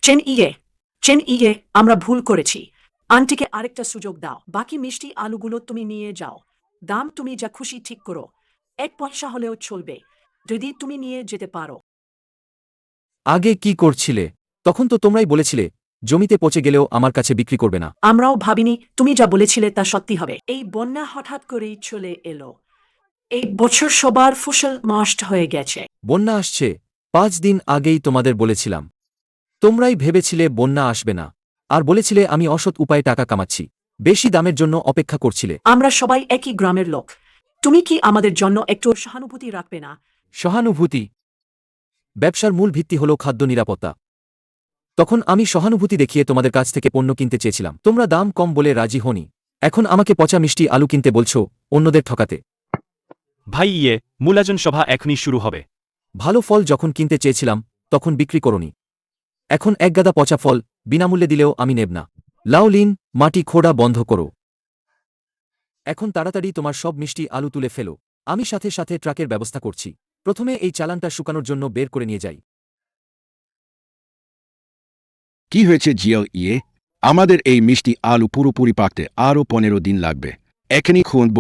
Chain ইয়ে আমরা ভুল করেছি। আন্টিকে আরেকটা সুযোগ দাও। বাকি মিষ্টি আলুগুলো তুমি নিয়ে যাও। দাম তুমি যা খুশি ঠিক করো। 1 পয়সা হলেও চলবে, যদি তুমি নিয়ে যেতে পারো। আগে কি করছিলে? তখন তো তোমরাই বলেছিলে জমিতে পচে গেলেও আমার কাছে বিক্রি করবে না। আমরাও ভাবিনি তুমি যা বলেছিলে তা সত্যি হবে। এই বন্যা হঠাৎ করেই চলে এলো। এই বছর সবার ফসল নষ্ট হয়ে গেছে। বন্যা আসছে 5 দিন আগেই তোমাদের বলেছিলাম। তোমরাই ভেবেছিলে বন্যা আসবে না, আর বলেছিলে আমি অসৎ উপায়ে টাকা কামাচ্ছি। বেশি দামের জন্য অপেক্ষা করছিলে। আমরা সবাই একই গ্রামের লোক। তুমি কি আমাদের জন্য একটু সহানুভূতি রাখবে না? সহানুভূতি? ব্যবসার মূল ভিত্তি হল খাদ্য নিরাপত্তা। তখন আমি সহানুভূতি দেখিয়ে তোমাদের কাছ থেকে পণ্য কিনতে চেয়েছিলাম। তোমরা দাম কম বলে রাজি হনি। এখন আমাকে পচা মিষ্টি আলু কিনতে বলছো অন্যদের ঠকাতে। ভাই মূলাজন সভা এখনই শুরু হবে। ভালো ফল যখন কিনতে চেয়েছিলাম তখন বিক্রি করনি। এখন একগাদা পচা ফল বিনামূল্যে দিলেও আমি নেব না। লাউলিন, মাটি খোঁড়া বন্ধ করো। এখন তাড়াতাড়ি তোমার সব মিষ্টি আলু তুলে ফেলো। আমি সাথে সাথে ট্রাকের ব্যবস্থা করছি। প্রথমে এই চালানটা শুকানোর জন্য বের করে নিয়ে যাই। কি হয়েছে জিও? আমাদের এই মিষ্টি আলু পুরোপুরি পাকতে আরও 15 দিন লাগবে। এখনই খুঁজব।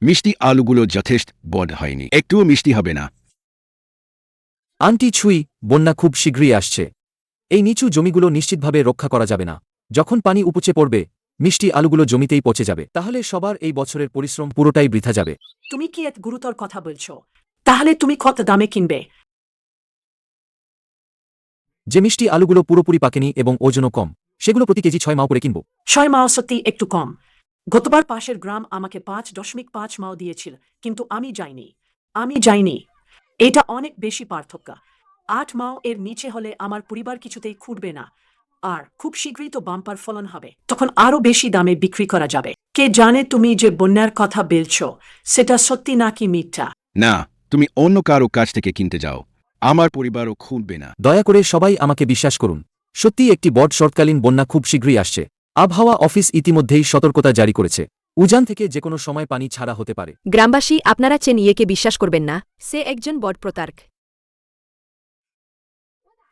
মিষ্টি আলুগুলো যথেষ্ট বড় হয়নি, একটুও মিষ্টি হবে না। আন্টি ছুই, বন্যা খুব শীঘ্রই আসছে। এই নিচু জমিগুলো নিশ্চিতভাবে রক্ষা করা যাবে না। যখন পানি উপচে পড়বে মিষ্টি আলুগুলো জমিতেই পচে যাবে। তাহলে সবার এই বছরের পরিশ্রম পুরোটাই বৃথা যাবে। তুমি কি এত গুরুতর কথা বলছো? তাহলে তুমি কত দামে কিনবে? যে মিষ্টি আলুগুলো পুরোপুরি পাকেনি এবং ওজনও কম, সেগুলো প্রতি কেজি 6 মাও করে কিনব। 6 মাও সত্যি একটু কম। গতবার পাশের গ্রাম আমাকে 5.5 মাও দিয়েছিল, কিন্তু আমি যাইনি। এটা অনেক বেশি পার্থক্য। 8 মাও এর নিচে হলে আমার পরিবার কিছুতেই খুঁড়বে না। আর খুব শীঘ্রই তো বাম্পার ফলন হবে, তখন আরো বেশি দামে বিক্রি করা যাবে। কে জানে তুমি যে বন্যার কথা বলছো সেটা সত্যি নাকি মিথ্যা? না, তুমি অন্য কারো কাছ থেকে কিনতে যাও। আমার পরিবারও খুঁজবে না। দয়া করে সবাই আমাকে বিশ্বাস করুন। সত্যিই একটি বড় শর্তকালীন বন্যা খুব শীঘ্রই আসছে। আবহাওয়া অফিস ইতিমধ্যেই সতর্কতা জারি করেছে। উজান থেকে যে কোনো সময় পানি ছাড়া হতে পারে। গ্রামবাসী, আপনারা চেন ইয়েকে বিশ্বাস করবেন না। সে একজন বড় প্রতারক।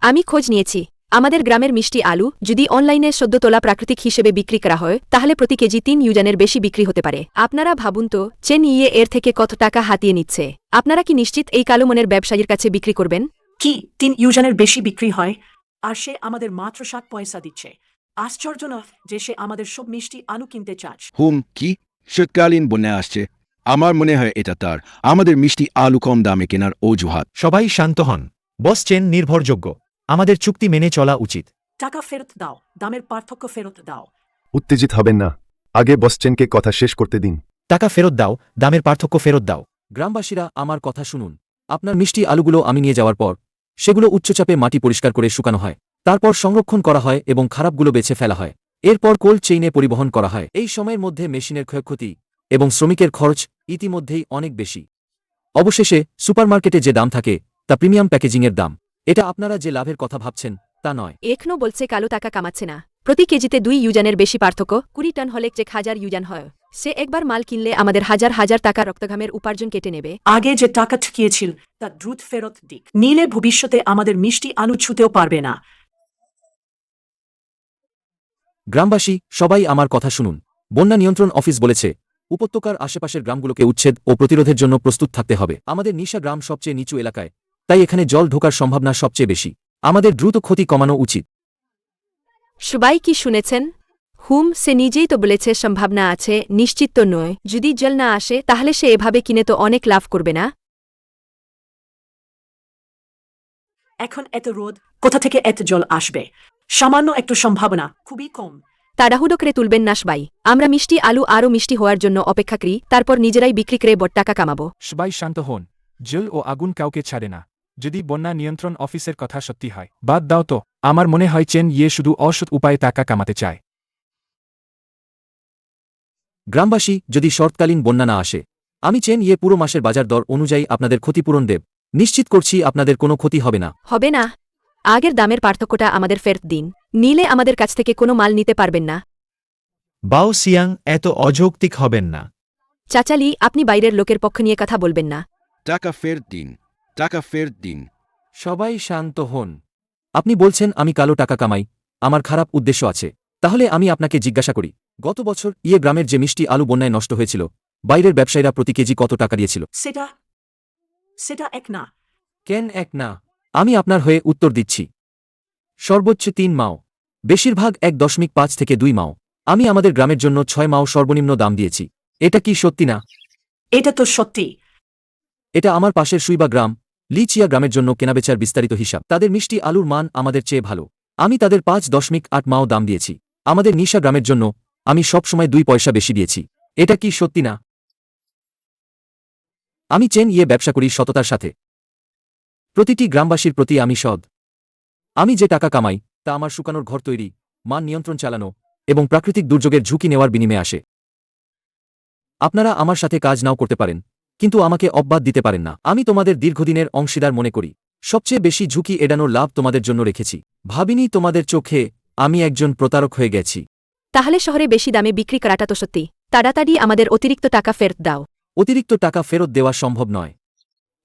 আমি খোঁজ নিয়েছি। আমাদের গ্রামের মিষ্টি আলু যদি অনলাইনে সদ্য তোলা প্রাকৃতিক হিসেবে বিক্রি করা হয় তাহলে প্রতি কেজি 3 ইউজানের বেশি বিক্রি হতে পারে। আপনারা ভাবুন তো চেন ইয়ে এর থেকে কত টাকা হাতিয়ে নিচ্ছে। আপনারা কি নিশ্চিত এই কালো মনের ব্যবসায়ীর কাছে বিক্রি করবেন? কি 3 ইউজানের বেশি বিক্রি হয়? আর সে আমাদের মাত্র 7 পয়সা দিচ্ছে। আশ্চর্য না যে সে আমাদের সব মিষ্টি আলু কিনতে চাচ্ছে। কি শীতকালীন বন্যা আসছে? আমার মনে হয় এটা তার আমাদের মিষ্টি আলু কম দামে কেনার অজুহাত। সবাই শান্ত হন। বস চেন নির্ভরযোগ্য। আমাদের চুক্তি মেনে চলা উচিত। টাকা ফেরত দাও, দামের পার্থক্য ফেরত দাও। উত্তেজিত হবেন না, আগে বসচেনকে কথা শেষ করতে দিন। টাকা ফেরত দাও, দামের পার্থক্য ফেরত দাও। গ্রামবাসীরা আমার কথা শুনুন। আপনার মিষ্টি আলুগুলো আমি নিয়ে যাওয়ার পর সেগুলো উচ্চচাপে মাটি পরিষ্কার করে শুকানো হয়। তারপর সংরক্ষণ করা হয় এবং খারাপগুলো বেছে ফেলা হয়। এরপর কোল্ড চেইনে পরিবহন করা হয়। এই সময়ের মধ্যে মেশিনের ক্ষয়ক্ষতি এবং শ্রমিকের খরচ ইতিমধ্যেই অনেক বেশি। অবশেষে সুপারমার্কেটে যে দাম থাকে তা প্রিমিয়াম প্যাকেজিংয়ের দাম। এটা আপনারা যে লাভের কথা ভাবছেন তা নয়। এখনো বলছে কালো টাকা কামাচ্ছে না। প্রতি কেজিতে 2 ইউজানের বেশি পার্থক্য। 20 টন হলে 1000 ইউজান হয়। সে একবার মাল কিনলে আমাদের হাজার হাজার টাকা রক্তঘামের উপার্জন কেটে নেবে। আগে যে টাকা ঠকিয়েছিল তা দ্রুত ফেরত দিক, নিলে ভবিষ্যতে আমাদের মিষ্টি আলু ছুতেও পারবে না। গ্রামবাসী সবাই আমার কথা শুনুন। বন্যা নিয়ন্ত্রণ অফিস বলেছে উপত্যকার আশেপাশের গ্রামগুলোকে উচ্ছেদ ও প্রতিরোধের জন্য প্রস্তুত থাকতে হবে। আমাদের নিশা গ্রাম সবচেয়ে নিচু এলাকায়, তাই এখানে জল ঢোকার সম্ভাবনা সবচেয়ে বেশি। আমাদের দ্রুত ক্ষতি কমানো উচিত। সবাই কি শুনেছেন? সে নিজেই তো বলেছে সম্ভাবনা আছে, নিশ্চিত তো নয়। যদি জল না আসে তাহলে সে এভাবে কিনে তো অনেক লাভ করবে না। এখন এত রোদ, কোথা থেকে এত জল আসবে? সামান্য একটু সম্ভাবনা, খুবই কম। তাড়াহুড়ো করে তুলবেন না সবাই। আমরা মিষ্টি আলু আরও মিষ্টি হওয়ার জন্য অপেক্ষা করি, তারপর নিজেরাই বিক্রি করে বড় টাকা কামাবো। সবাই শান্ত হন। জল ও আগুন কাউকে ছাড়ে না। যদি বন্যা নিয়ন্ত্রণ অফিসের কথা সত্যি হয়, বাদ দাও তো। আমার মনে হয় চেন ইয়ে শুধু অসৎ উপায়ে টাকা কামাতে চায়। গ্রামবাসী যদি শর্তকালীন বন্যা না আসে আমি চেন ইয়ে পুরো মাসের বাজার দর অনুযায়ী আপনাদের ক্ষতিপূরণ দেব। নিশ্চিত করছি আপনাদের কোনো ক্ষতি হবে না। হবে না। আগের দামের পার্থক্যটা আমাদের ফেরত দিন, নিলে আমাদের কাছ থেকে কোনো মাল নিতে পারবেন না। বাও সিয়াং, এত অযৌক্তিক হবেন না। চাচালি, আপনি বাইরের লোকের পক্ষ নিয়ে কথা বলবেন না। টাকা ফেরত দিন, টাকা ফেরত দিন। সবাই শান্ত হন। আপনি বলছেন আমি কালো টাকা কামাই, আমার খারাপ উদ্দেশ্য আছে। তাহলে আমি আপনাকে জিজ্ঞাসা করি, গত বছর গ্রামের যে মিষ্টি আলু বন্যায় নষ্ট হয়েছিল, বাইরের ব্যবসায়ীরা প্রতি কেজি কত টাকা দিয়েছিল? সেটা সেটা এক না। কেন এক না? আমি আপনার হয়ে উত্তর দিচ্ছি। সর্বোচ্চ 3 মাও, বেশিরভাগ 1.5 থেকে 2 মাও। আমি আমাদের গ্রামের জন্য 6 মাও সর্বনিম্ন দাম দিয়েছি। এটা কি সত্যি না? এটা তো সত্যি। এটা আমার পাশের সুইবা গ্রাম, লিচিয়া গ্রামের জন্য কেনাবেচার বিস্তারিত হিসাব। তাদের মিষ্টি আলুর মান আমাদের চেয়ে ভালো। আমি তাদের 5.8 মাও দাম দিয়েছি। আমাদের নিশা গ্রামের জন্য আমি সবসময় 2 পয়সা বেশি দিয়েছি। এটা কি সত্যি না? আমি চেন ব্যবসা করি সততার সাথে। প্রতিটি গ্রামবাসীর প্রতি আমি সৎ। আমি যে টাকা কামাই তা আমার শুকানোর ঘর তৈরি, মান নিয়ন্ত্রণ চালানো এবং প্রাকৃতিক দুর্যোগের ঝুঁকি নেওয়ার বিনিময়ে আসে। আপনারা আমার সাথে কাজ নাও করতে পারেন, কিন্তু আমাকে অব্যাহত দিতে পারেন না। আমি তোমাদের দীর্ঘদিনের অংশীদার মনে করি। সবচেয়ে বেশি ঝুঁকি এড়ানোর লাভ তোমাদের জন্য রেখেছি। ভাবিনি তোমাদের চোখে আমি একজন প্রতারক হয়ে গেছি। তাহলে শহরে বেশি দামে বিক্রি করাটা তো সত্যি। তাড়াতাড়ি আমাদের অতিরিক্ত টাকা ফেরত দাও। অতিরিক্ত টাকা ফেরত দেওয়া সম্ভব নয়।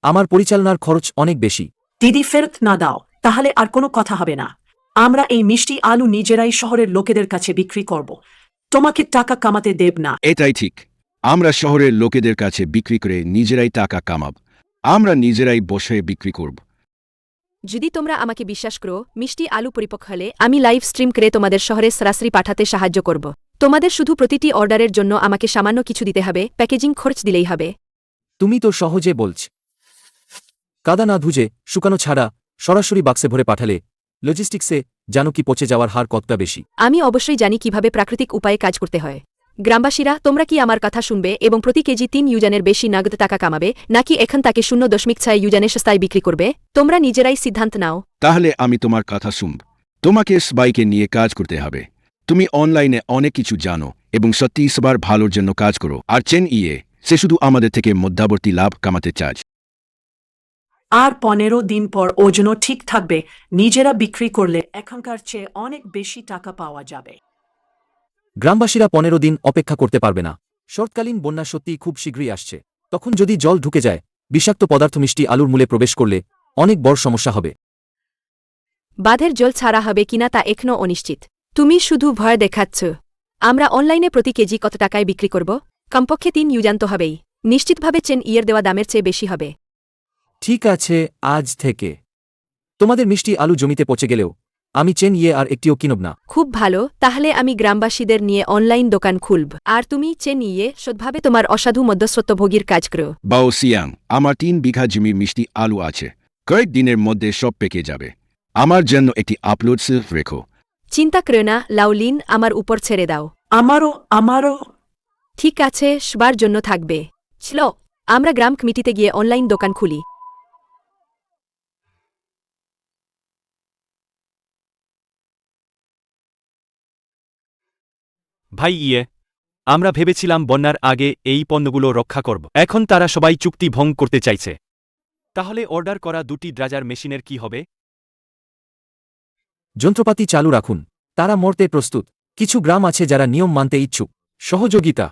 আমার পরিচালনার খরচ অনেক বেশি। দিদি ফেরত না দাও, তাহলে আর কোনো কথা হবে না। আমরা এই মিষ্টি আলু নিজেরাই শহরের লোকেদের কাছে বিক্রি করব। তোমাকে টাকা কামাতে দেব না। এটাই ঠিক। আমরা শহরের লোকেদের কাছে বিক্রি করে নিজেরাই টাকা কামাব। আমরা নিজেরাই বসে বিক্রি করব। যদি তোমরা আমাকে বিশ্বাস করো, মিষ্টি আলু পরিপক্ক হলে আমি লাইভ স্ট্রিম করে তোমাদের শহরে সরাসরি পাঠাতে সাহায্য করব। তোমাদের শুধু প্রতিটি অর্ডারের জন্য আমাকে সামান্য কিছু দিতে হবে, প্যাকেজিং খরচ দিলেই হবে। তুমি তো সহজে বলছ। কাদা না ধুজে, শুকানো ছাড়া সরাসরি বাক্সে ভরে পাঠালে লজিস্টিক্সে জানো কি পচে যাওয়ার হার কতটা বেশি? আমি অবশ্যই জানি কিভাবে প্রাকৃতিক উপায়ে কাজ করতে হয়। গ্রামবাসীরা, তোমরা কি আমার কথা শুনবে এবং প্রতি কেজি 3 ইউজানের বেশি নগদ টাকা কামাবে, নাকি এখন তাকে 0.6 ইউজানের সস্তায় বিক্রি করবে? তোমরা নিজেরাই সিদ্ধান্ত নাও। তাহলে আমি তোমার কথা শুনব। তোমাকে সবাইকে নিয়ে কাজ করতে হবে। তুমি অনলাইনে অনেক কিছু জানো এবং সত্যি সবার ভালোর জন্য কাজ করো। আর চেন সে শুধু আমাদের থেকে মধ্যবর্তী লাভ কামাতে চায়। আর 15 দিন পর ওজনও ঠিক থাকবে। নিজেরা বিক্রি করলে এখনকার চেয়ে অনেক বেশি টাকা পাওয়া যাবে। গ্রামবাসীরা 15 দিন অপেক্ষা করতে পারবে না। শরৎকালীন বন্যা সত্যিই খুব শীঘ্রই আসছে। তখন যদি জল ঢুকে যায়, বিষাক্ত পদার্থ মিষ্টি আলুর মূলে প্রবেশ করলে অনেক বড় সমস্যা হবে। বাঁধের জল ছাড়া হবে কিনা তা এখনও অনিশ্চিত। তুমি শুধু ভয় দেখাচ্ছ। আমরা অনলাইনে প্রতি কেজি কত টাকায় বিক্রি করব? কমপক্ষে 3 ইউজান তো হবেই। নিশ্চিতভাবে চেন দেওয়া দামের চেয়ে বেশি হবে। ঠিক আছে, আজ থেকে তোমাদের মিষ্টি আলু জমিতে পচে গেলেও আমি চেন আর একটিও কিনব না। খুব ভালো, তাহলে আমি গ্রামবাসীদের নিয়ে অনলাইন দোকান খুলব। আর তুমি চেন সৎভাবে তোমার অসাধু মধ্যস্বত্বভোগীর কাজ করো। বাও সিয়াং, আমার 3 বিঘা জমি মিষ্টি আলু আছে। কয়েক দিনের মধ্যে সব পেকে যাবে। আমার জন্য একটি আপলোড সিল্ক রেখো। চিন্তা করো না লাউলিন, আমার উপর ছেড়ে দাও। আমারও ঠিক আছে, সবার জন্য থাকবে। চলো আমরা গ্রাম কমিটিতে গিয়ে অনলাইন দোকান খুলি। ভাই আমরা ভেবেছিলাম বন্যার আগে এই পণ্যগুলো রক্ষা করব। এখন তারা সবাই চুক্তি ভঙ্গ করতে চাইছে। তাহলে অর্ডার করা 2টি ড্রাজার মেশিনের কি হবে? যন্ত্রপাতি চালু রাখুন, তারা মরতে প্রস্তুত। কিছু গ্রাম আছে যারা নিয়ম মানতে ইচ্ছুক। সহযোগিতা।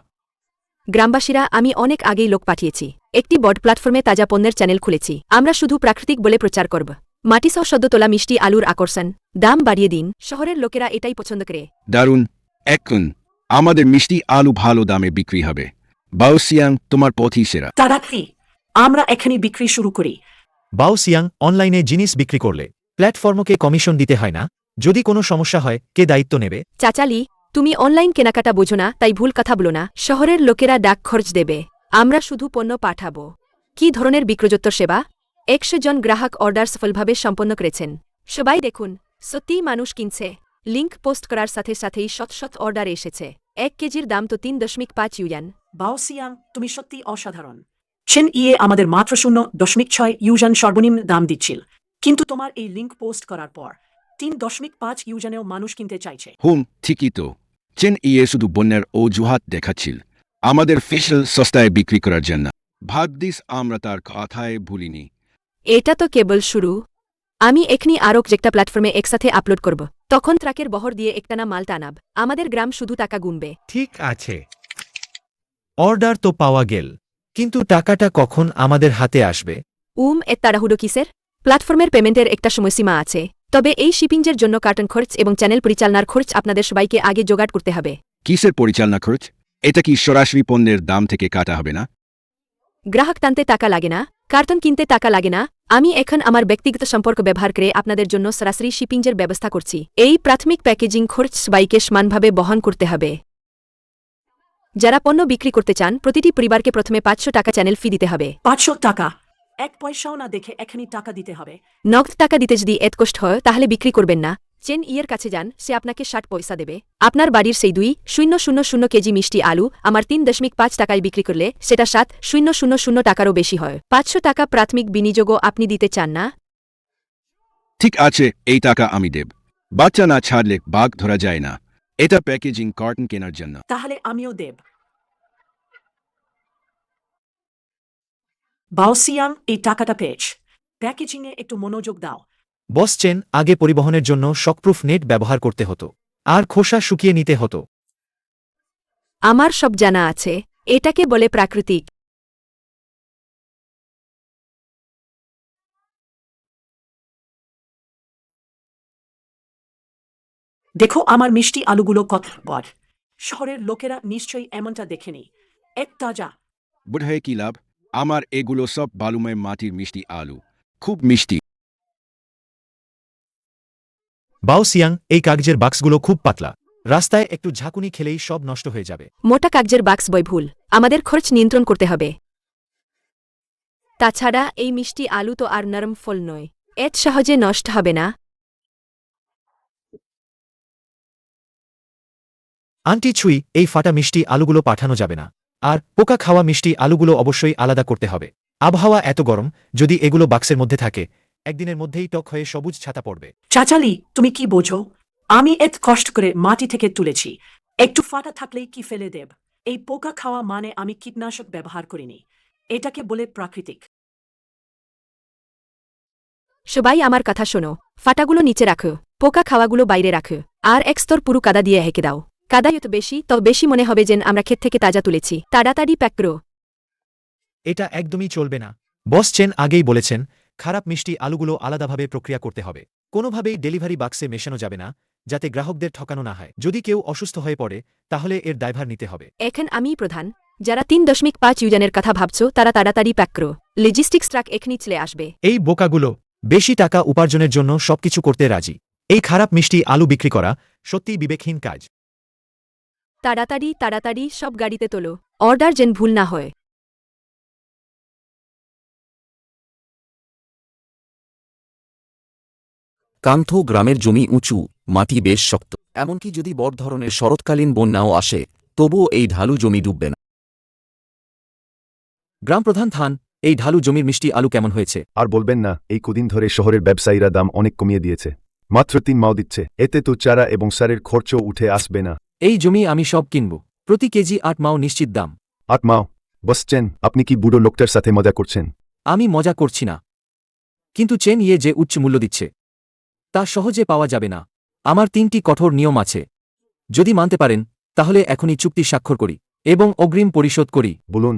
গ্রামবাসীরা, আমি অনেক আগেই লোক পাঠিয়েছি। একটি বড় প্ল্যাটফর্মে তাজা পণ্যের চ্যানেল খুলেছি। আমরা শুধু প্রাকৃতিক বলে প্রচার করব। মাটিসহ সদ্য তোলা মিষ্টি আলুর আকর্ষণ। দাম বাড়িয়ে দিন, শহরের লোকেরা এটাই পছন্দ করে। দারুণ। এখন আমাদের মিষ্টি আলু ভালো দামে বিক্রি হবে। বাও সিয়াং, তোমার পথই সেরা। তাড়াতাড়ি আমরা এখানে বিক্রি শুরু করি। বাও সিয়াং, অনলাইনে জিনিস বিক্রি করলে প্ল্যাটফর্মকে কমিশন দিতে হয় না। যদি কোনো সমস্যা হয়, কে দায়িত্ব নেবে? চাচালি, তুমি অনলাইন কেনাকাটা বোঝো না, তাই ভুল কথা বলো না। শহরের লোকেরা ডাক খরচ দেবে, আমরা শুধু পণ্য পাঠাবো। কি ধরনের বিক্রয়োত্তর সেবা? 100 জন গ্রাহক অর্ডার সফলভাবে সম্পন্ন করেছেন। সবাই দেখুন, সত্যিই মানুষ কিনছে। লিঙ্ক পোস্ট করার সাথে সাথেই শত অর্ডার এসেছে। 1 কেজির দাম তো 3.5 ইউয়ান। বাওসিয়াং, তুমি সত্যি অসাধারণ। চেন আমাদের মাত্র 0.6 ইউজান সর্বনিম্ন দাম দিচ্ছিল, কিন্তু তোমার এই লিঙ্ক পোস্ট করার পর 3.5 ইউজানেও মানুষ কিনতে চাইছে। ঠিকই তো। চেন শুধু বন্যার অজুহাত দেখাচ্ছিল আমাদের ফেশল সস্তায় বিক্রি করার জন্য। ভাগ্যিস আমরা তার কথায় ভুলিনি। এটা তো কেবল শুরু। আমি এখনি আরও একটা প্ল্যাটফর্মে একসাথে আপলোড করব। তখন ট্রাকের বহর দিয়ে একটানা মাল টানাব। আমাদের গ্রাম শুধু টাকা গুনবে। ঠিক আছে, অর্ডার তো পাওয়া গেল, কিন্তু টাকাটা কখন আমাদের হাতে আসবে? এ তাড়াহুড়ো কিসের? প্ল্যাটফর্মের পেমেন্টের একটা সময়সীমা আছে। তবে এই শিপিংয়ের জন্য কার্টন খরচ এবং চ্যানেল পরিচালনার খরচ আপনাদের সবাইকে আগে জোগাড় করতে হবে। কিসের পরিচালনা খরচ? এটা কি সরাসরি পণ্যের দাম থেকে কাটা হবে না? গ্রাহক টানতে টাকা লাগে না, কার্টন কিনতে টাকা লাগে না। আমি এখন আমার ব্যক্তিগত সম্পর্ক ব্যবহার করে আপনাদের জন্য সরাসরি শিপিংয়ের ব্যবস্থা করছি। এই প্রাথমিক প্যাকেজিং খরচ সবাইকে সমানভাবে বহন করতে হবে। যারা পণ্য বিক্রি করতে চান প্রতিটি পরিবারকে প্রথমে 500 টাকা চ্যানেল ফি দিতে হবে। 500 টাকা? এক পয়সাও না দেখে এখনই টাকা দিতে হবে? নগদ টাকা দিতে যদি এত কষ্ট হয় তাহলে বিক্রি করবেন না। চেন ইয়ের কাছে যান, সে আপনাকে 60 পয়সা দেবে। আপনার বাড়ির সেই 2,000 কেজি মিষ্টি আলু আমার 3.5 টাকায় বিক্রি করলে সেটা 7,000 টাকারও বেশি হয়। 500 টাকা প্রাথমিক বিনিয়োগও আপনি দিতে চান না? ঠিক আছে, এই টাকা আমি দেব। বাচ্চা না ছাড়লে বাঘ ধরা যায় না। এটা প্যাকেজিং কার্টন কেনার জন্য। তাহলে আমিও দেব। বাউসিয়াং, এই টাকাটা পেয়েছ। প্যাকেজিংয়ে একটু মনোযোগ দাও। বস চেন, আগে পরিবহনের জন্য শকপ্রুফ নেট ব্যবহার করতে হতো আর খোসা শুকিয়ে নিতে হতো। আমার সব জানা আছে, এটাকে বলে প্রাকৃতিক। দেখো আমার মিষ্টি আলুগুলো কত বড়। শহরের লোকেরা নিশ্চয়ই এমনটা দেখেনি। এক তাজা। বুঝে কি লাভ? আমার এগুলো সব বালুময় মাটির মিষ্টি আলু, খুব মিষ্টি। বাউসিয়াং, এই কাগজের বাক্সগুলো খুব পাতলা। রাস্তায় একটু ঝাঁকুনি খেলেই সব নষ্ট হয়ে যাবে। মোটা কাগজের বাক্স বই ভুল। আমাদের খরচ নিয়ন্ত্রণ করতে হবে। তাছাড়া এই মিষ্টি আলু তো আর নরম ফল নয়, এত সহজে নষ্ট হবে না। আন্টি ছুই, এই ফাটা মিষ্টি আলুগুলো পাঠানো যাবে না। আর পোকা খাওয়া মিষ্টি আলুগুলো অবশ্যই আলাদা করতে হবে। আবহাওয়া এত গরম, যদি এগুলো বাক্সের মধ্যে থাকে একদিনের মধ্যেই টক হয়ে সবুজ ছাতা পড়বে। চাচালি, তুমি কি বোঝো? আমি এত কষ্ট করে মাটি থেকে তুলেছি। একটু ফাটা থাকলেই কি ফেলে দেব? এই পোকা খাওয়া মানে আমি কীটনাশক ব্যবহার করিনি। এটাকে বলে প্রাকৃতিক। সবাই আমার কথা শোনো, ফাটাগুলো নিচে রাখো, পোকা খাওয়াগুলো বাইরে রাখো, আর এক স্তর পুরো কাদা দিয়ে হেঁকে দাও। কাদা যত বেশি তত বেশি মনে হবে যেন আমরা ক্ষেত থেকে তাজা তুলেছি। তাড়াতাড়ি প্যাক করো। এটা একদমই চলবে না। বস চেন আগেই বলেছেন, খারাপ মিষ্টি আলুগুলো আলাদাভাবে প্রক্রিয়া করতে হবে। কোনোভাবেই ডেলিভারি বাক্সে মেশানো যাবে না, যাতে গ্রাহকদের ঠকানো না হয়। যদি কেউ অসুস্থ হয়ে পড়ে তাহলে এর দায়ভার নিতে হবে। এখন আমিই প্রধান। যারা 3.5 ইউজানের কথা ভাবছো তারা তাড়াতাড়ি প্যাক করো। লজিস্টিক্স ট্রাক এখনই চলে আসবে। এই বোকাগুলো বেশি টাকা উপার্জনের জন্য সবকিছু করতে রাজি। এই খারাপ মিষ্টি আলু বিক্রি করা সত্যিই বিবেকহীন কাজ। তাড়াতাড়ি তাড়াতাড়ি সব গাড়িতে তোলো, অর্ডার যেন ভুল না হয়। কান্থ গ্রামের জমি উঁচু, মাটি বেশ শক্ত। এমনকি যদি বড় ধরনের শরৎকালীন বন্যাও আসে তবুও এই ঢালু জমি ডুববে না। গ্রাম প্রধান থান, এই ঢালু জমির মিষ্টি আলু কেমন হয়েছে? আর বলবেন না, এই কদিন ধরে শহরের ব্যবসায়ীরা দাম অনেক কমিয়ে দিয়েছে। মাত্র 3 মাও দিচ্ছে। এতে তো চারা এবং সারের খরচও উঠে আসবে না। এই জমি আমি সব কিনব। প্রতি কেজি 8 মাও নিশ্চিত দাম। 8 মাও? বসছেন, আপনি কি বুড়ো লোকটার সাথে মজা করছেন? আমি মজা করছি না, কিন্তু চেন ইয়ে যে উচ্চ মূল্য দিচ্ছে তা সহজে পাওয়া যাবে না। আমার 3টি কঠোর নিয়ম আছে। যদি মানতে পারেন তাহলে এখনই চুক্তি স্বাক্ষর করি এবং অগ্রিম পরিশোধ করি। বলুন।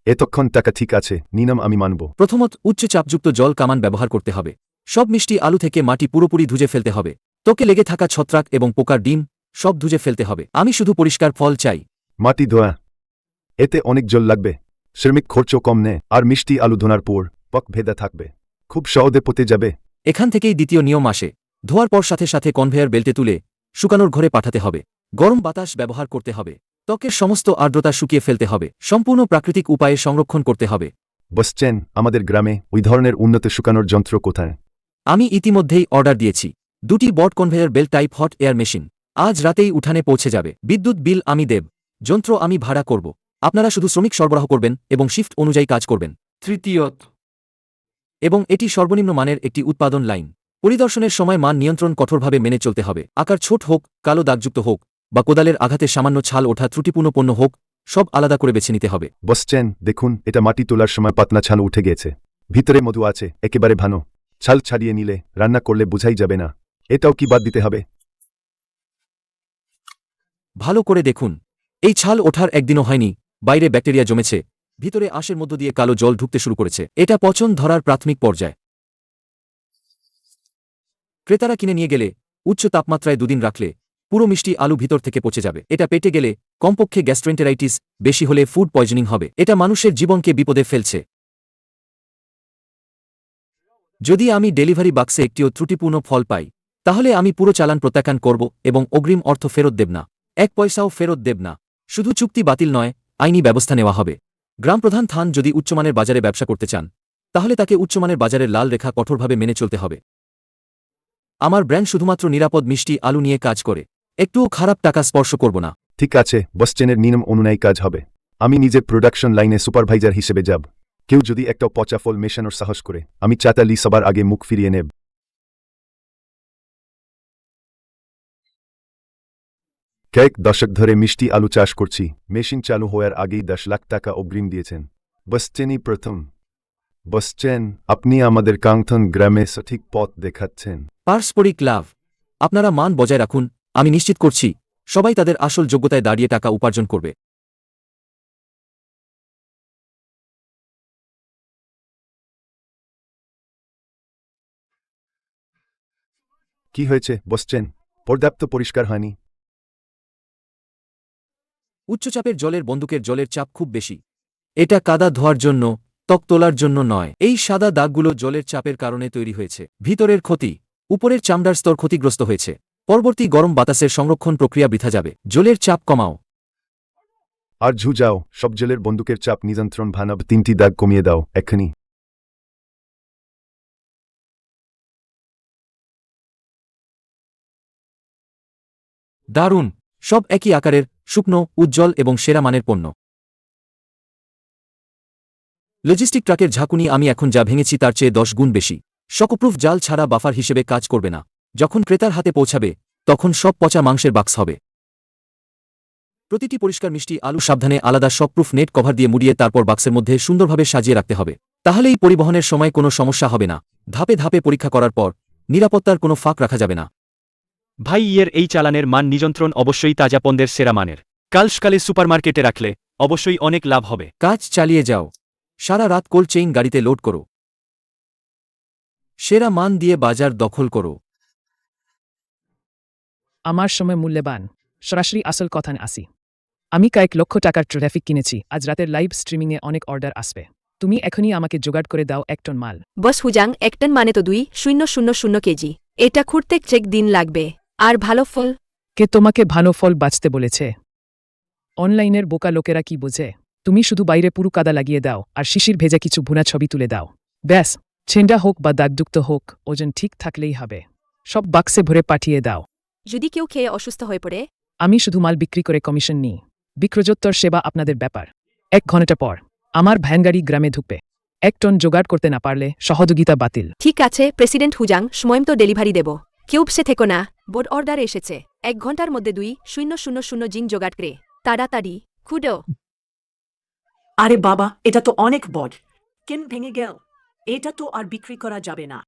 এতক্ষণ টাকা ঠিক আছে, নিনাম আমি মানব। প্রথমত, উচ্চ চাপযুক্ত জল কামান ব্যবহার করতে হবে। সব মিষ্টি আলু থেকে মাটি পুরোপুরি ধুজে ফেলতে হবে। তোকে লেগে থাকা ছত্রাক এবং পোকার ডিম সব ধুজে ফেলতে হবে। আমি শুধু পরিষ্কার ফল চাই। মাটি ধোয়া? এতে অনেক জল লাগবে, শ্রমিক খরচও কম নেয়, আর মিষ্টি আলু ধোনার পর পক ভেদা থাকবে, খুব সহজে পচে যাবে। এখান থেকেই দ্বিতীয় নিয়ম আসে। ধোয়ার পর সাথে সাথে কনভেয়ার বেল্টে তুলে শুকানোর ঘরে পাঠাতে হবে। গরম বাতাস ব্যবহার করতে হবে। ত্বকের সমস্ত আর্দ্রতা শুকিয়ে ফেলতে হবে। সম্পূর্ণ প্রাকৃতিক উপায়ে সংরক্ষণ করতে হবে। বসছেন, আমাদের গ্রামে ওই ধরনের উন্নত শুকানোর যন্ত্র কোথায়? আমি ইতিমধ্যেই অর্ডার দিয়েছি। 2টি বট conveyor belt type hot air machine আজ রাতেই উঠানে পৌঁছে যাবে। বিদ্যুৎ বিল আমি দেব, যন্ত্র আমি ভাড়া করব। আপনারা শুধু শ্রমিক সরবরাহ করবেন এবং শিফট অনুযায়ী কাজ করবেন। তৃতীয়ত, এবং এটি সর্বনিম্ন মানের একটি উৎপাদন লাইন। পরিদর্শনের সময় মান নিয়ন্ত্রণ কঠোরভাবে মেনে চলতে হবে। আকার ছোট হোক, কালো দাগযুক্ত হোক, বা কোদালের আঘাতে সামান্য ছাল ওঠা ত্রুটিপূর্ণ পণ্য হোক, সব আলাদা করে বেছে নিতে হবে। বসছেন, দেখুন, এটা মাটি তোলার সময় পাতলা ছাল উঠে গেছে। ভিতরে মধু আছে, একেবারে ভালো। ছাল ছাড়িয়ে নিলে রান্না করলে বোঝাই যাবে না। এটাও কি বাদ দিতে হবে? ভালো করে দেখুন, এই ছাল ওঠার একদিনও হয়নি। বাইরে ব্যাকটেরিয়া জমেছে, ভিতরে আঁশের মধ্য দিয়ে কালো জল ঢুকতে শুরু করেছে। এটা পচন ধরার প্রাথমিক পর্যায়। ক্রেতারা কিনে নিয়ে গেলে উচ্চ তাপমাত্রায় দুদিন রাখলে পুরো মিষ্টি আলু ভিতর থেকে পচে যাবে। এটা পেটে গেলে কমপক্ষে গ্যাস্ট্রেন্টেরাইটিস, বেশি হলে ফুড পয়জনিং হবে। এটা মানুষের জীবনকে বিপদে ফেলছে। যদি আমি ডেলিভারি বাক্সে একটিও ত্রুটিপূর্ণ ফল পাই, তাহলে আমি পুরো চালান প্রত্যাখ্যান করব এবং অগ্রিম অর্থ ফেরত দেব না। 1 পয়সাও ফেরত দেব না। শুধু চুক্তি বাতিল নয়, আইনি ব্যবস্থা নেওয়া হবে। গ্রাম প্রধান থান যদি উচ্চমানের বাজারে ব্যবসা করতে চান, তাহলে তাকে উচ্চমানের বাজারের লাল রেখা কঠোরভাবে মেনে চলতে হবে। আমার ব্র্যান্ড শুধুমাত্র নিরাপদ মিষ্টি আলু নিয়ে কাজ করে, একটুও খারাপ টাকা স্পর্শ করব না। ঠিক আছে, বস চেনের নিয়ম অনুযায়ী কাজ হবে। আমি নিজের প্রোডাকশন লাইনে সুপারভাইজার হিসেবে যাব। কেউ যদি একটা পচা ফল মেশানোর সাহস করে, আমি চাতালি সবার আগে মুখ ফিরিয়ে নেব। কয়েক দশক ধরে মিষ্টি আলু চাষ করছি। মেশিন চালু হওয়ার আগেই 10 লাখ টাকা অগ্রিম দিয়েছেন বস চেনই প্রথম। বস চেন, আপনি আমাদের কাংথন গ্রামে সঠিক পথ দেখাচ্ছেন। পারস্পরিক লাভ। আপনারা মান বজায় রাখুন, আমি নিশ্চিত করছি সবাই তাদের আসল যোগ্যতায় দাঁড়িয়ে টাকা উপার্জন করবে। কি হয়েছে বস চেন? পর্যাপ্ত পরিষ্কার হয়নি। উচ্চচাপের জলের বন্দুকের জলের চাপ খুব বেশি। এটা কাদা ধোয়ার জন্য, ত্বক তোলার জন্য নয়। এই সাদা দাগগুলো জলের চাপের কারণে তৈরি হয়েছে। ভিতরের ক্ষতি, উপরের চামড়ার স্তর ক্ষতিগ্রস্ত হয়েছে। পরবর্তী গরম বাতাসের সংরক্ষণ প্রক্রিয়া বৃথা যাবে। জলের চাপ কমাও। আর ঝুঁজাও, সব জলের বন্দুকের চাপ নিয়ন্ত্রণ ভানাব 3টি দাগ কমিয়ে দাও এক্ষুনি। দারুণ, সব একই আকারের, শুকনো, উজ্জ্বল এবং সেরা মানের পণ্য। লজিস্টিক ট্রাকের ঝাঁকুনি আমি এখন যা ভেঙেছি তার চেয়ে 10 গুণ বেশি। শকপ্রুফ জাল ছাড়া বাফার হিসেবে কাজ করবে না। যখন ক্রেতার হাতে পৌঁছাবে, তখন সব পচা মাংসের বাক্স হবে। প্রতিটি পরিষ্কার মিষ্টি আলু সাবধানে আলাদা শকপ্রুফ নেট কভার দিয়ে মুড়িয়ে তারপর বাক্সের মধ্যে সুন্দরভাবে সাজিয়ে রাখতে হবে। তাহলেই পরিবহনের সময় কোনো সমস্যা হবে না। ধাপে ধাপে পরীক্ষা করার পর নিরাপত্তার কোনো ফাঁক রাখা যাবে না। ভাই, এর এই চালানের মান নিয়ন্ত্রণ অবশ্যই তাজা পণ্যের সেরা মানের। কাল সকালে সুপারমার্কেটে রাখলে অবশ্যই অনেক লাভ হবে। কাজ চালিয়ে যাও। সারা রাত কোল্ড চেইন গাড়িতে লোড করো। সেরা মান দিয়ে বাজার দখল করো। আমার সময় মূল্যবান। সরাসরি আসল কথায় আসি। আমি কয়েক লক্ষ টাকার ট্রাফিক কিনেছি। আজ রাতের লাইভ স্ট্রিমিংয়ে অনেক অর্ডার আসবে। তুমি এখনই আমাকে জোগাড় করে দাও 1 টন মাল। বস হুজাং, 1 টন মানে তো 2,000 কেজি। এটা খুঁড়তে চেক দিন লাগবে। আর ভালো ফল? কে তোমাকে ভালো ফল বাঁচতে বলেছে? অনলাইনের বোকা লোকেরা কি বোঝে? তুমি শুধু বাইরে পুরো কাদা লাগিয়ে দাও আর শিশির ভেজা কিছু ভুনা ছবি তুলে দাও। ব্যাস, ছেঁড়া হোক বা দাগযুক্ত হোক, ওজন ঠিক থাকলেই হবে। সব বাক্সে ভরে পাঠিয়ে দাও। যদি কেউ খেয়ে অসুস্থ হয়ে পড়ে? আমি শুধু মাল বিক্রি করে কমিশন নিই। বিক্রয়োত্তর সেবা আপনাদের ব্যাপার। 1 ঘন্টা পর আমার ভ্যানগাড়ি গ্রামে ঢুকবে। 1 টন জোগাড় করতে না পারলে সহযোগিতা বাতিল। ঠিক আছে প্রেসিডেন্ট হুজাং, সময়মতো ডেলিভারি দেব। কেউ সে থেকো না। বোর্ড অর্ডার এসেছে। 1 ঘন্টার মধ্যে 2,000 জিন জোগাড় করে। তাড়াতাড়ি খুঁড়ো। আরে বাবা, এটা তো অনেক বড়। কেন ভেঙে গেল? এটা তো আর বিক্রি করা যাবে না।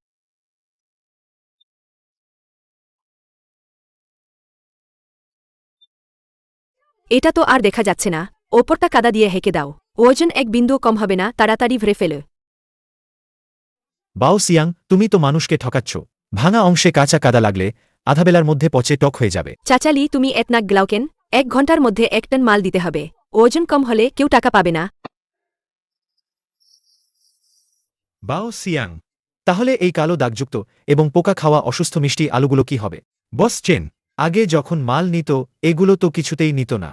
এটা তো আর দেখা যাচ্ছে না। ওপরটা কাদা দিয়ে হেঁকে দাও। ওজন 1 বিন্দুও কম হবে না। তাড়াতাড়ি ভরে ফেলো। বাও সিয়াং, তুমি তো মানুষকে ঠকাচ্ছ। ভাঙা অংশে কাঁচা কাদা লাগলে আধাবেলার মধ্যে পচে টক হয়ে যাবে। চাচালি, তুমি এতনাক গ্লাউকেন। 1 ঘন্টার মধ্যে 1 টন মাল দিতে হবে। ওজন কম হলে কেউ টাকা পাবে না। বাও সিয়াং, তাহলে এই কালো দাগযুক্ত এবং পোকা খাওয়া অসুস্থ মিষ্টি আলুগুলো কি হবে? বস চেন, আগে যখন মাল নিত এগুলো তো কিছুতেই নিত না।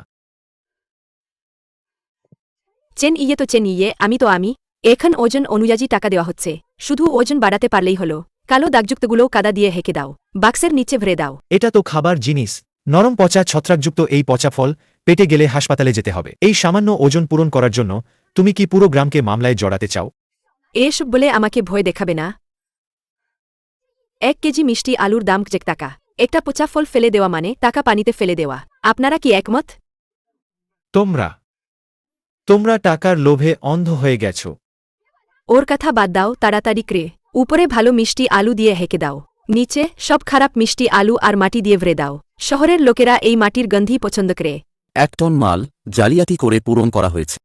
চেন ইয়ে তো চেন ইয়ে, আমি তো আমি। এখন ওজন অনুযায়ী টাকা দেওয়া হচ্ছে। শুধু ওজন বাড়াতে পারলেই হলো। কালো দাগযুক্তগুলোও কাদা দিয়ে হেঁকে দাও। বাক্সের নিচে ভরে দাও। এটা তো খাবার জিনিস। নরম পচা ছত্রাকযুক্ত এই পচা ফল পেটে গেলে হাসপাতালে যেতে হবে। এই সামান্য ওজন পূরণ করার জন্য তুমি কি পুরো গ্রামকে মামলায় জড়াতে চাও? এসব বলে আমাকে ভয় দেখাবে না। 1 কেজি মিষ্টি আলুর দাম 1 টাকা। একটা পচা ফল ফেলে দেওয়া মানে টাকা পানিতে ফেলে দেওয়া। আপনারা কি একমত? তোমরা টাকার লোভে অন্ধ হয়ে গেছ। ওর কথা বাদ দাও, তাড়াতাড়ি ক্রে। উপরে ভালো মিষ্টি আলু দিয়ে হেঁকে দাও। নিচে সব খারাপ মিষ্টি আলু আর মাটি দিয়ে ভরে দাও। শহরের লোকেরা এই মাটির গন্ধি পছন্দ করে। 1 টন মাল জালিয়াতি করে পূরণ করা হয়েছে।